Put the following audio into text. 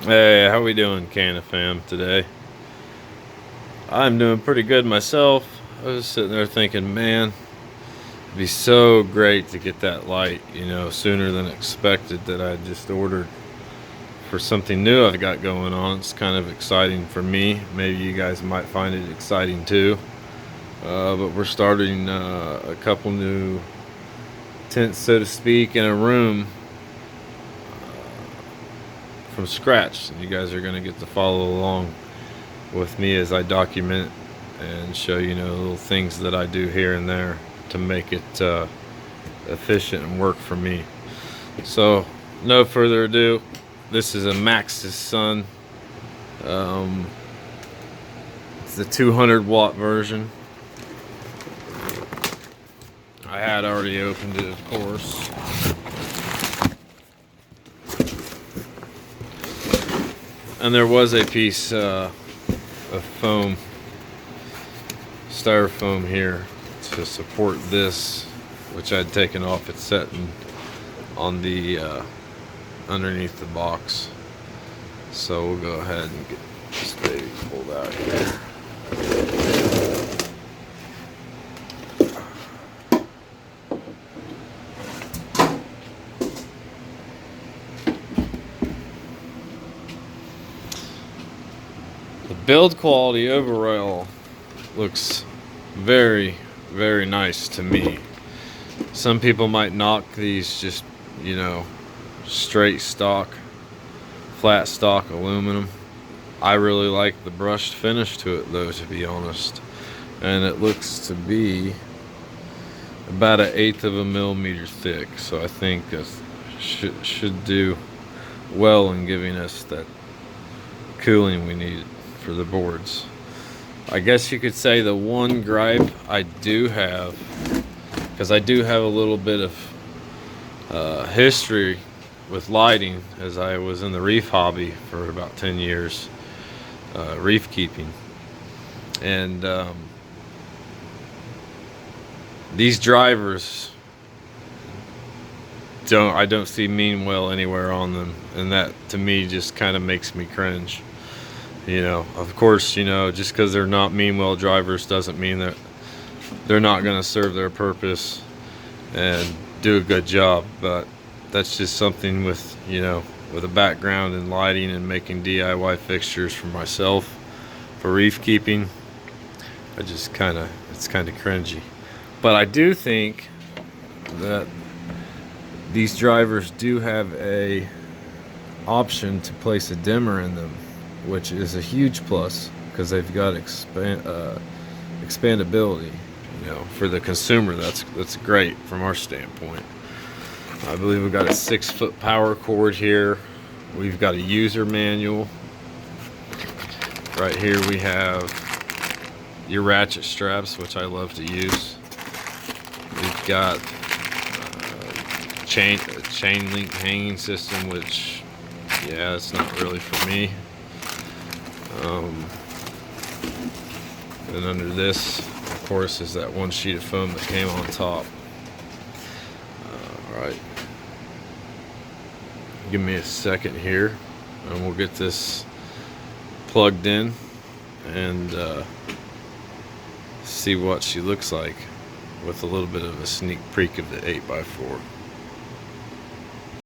Hey, how we doing, Canna fam, today? I'm doing pretty good myself. I was sitting there thinking, man, it'd be so great to get that light, sooner than expected that I just ordered for something new I've got going on. It's kind of exciting for me. Maybe you guys might find it exciting too. But we're starting a couple new tents, so to speak, in a room from scratch. You guys are going to get to follow along with me as I document and show little things that I do here and there to make it efficient and work for me. So no further ado, this is a Maxsisun. It's the 200 watt version. I had already opened it, of course. And there was a piece of foam, styrofoam here to support this, which I'd taken off its setting on the underneath the box. So we'll go ahead and get this baby pulled out here. The build quality overall looks very, very nice to me. Some people might knock these just, straight stock, flat stock aluminum. I really like the brushed finish to it though, to be honest. And it looks to be about 1/8 of a millimeter thick. So I think it should do well in giving us that cooling we need for the boards. I guess you could say the one gripe I do have, because I do have a little bit of history with lighting, as I was in the reef hobby for about 10 years, reef keeping, and these drivers I don't see mean well anywhere on them, and that to me just kind of makes me cringe. Of course, just because they're not mean well drivers doesn't mean that they're not going to serve their purpose and do a good job. But that's just something with a background in lighting and making DIY fixtures for myself for reef keeping. It's kind of cringy. But I do think that these drivers do have a option to place a dimmer in them, which is a huge plus because they've got expandability. For the consumer, that's great from our standpoint. I believe we've got a 6-foot power cord here. We've got a user manual. Right here we have your ratchet straps, which I love to use. We've got a chain link hanging system, which, yeah, it's not really for me. And under this, of course, is that one sheet of foam that came on top. Alright, give me a second here and we'll get this plugged in and see what she looks like with a little bit of a sneak peek of the 8x4.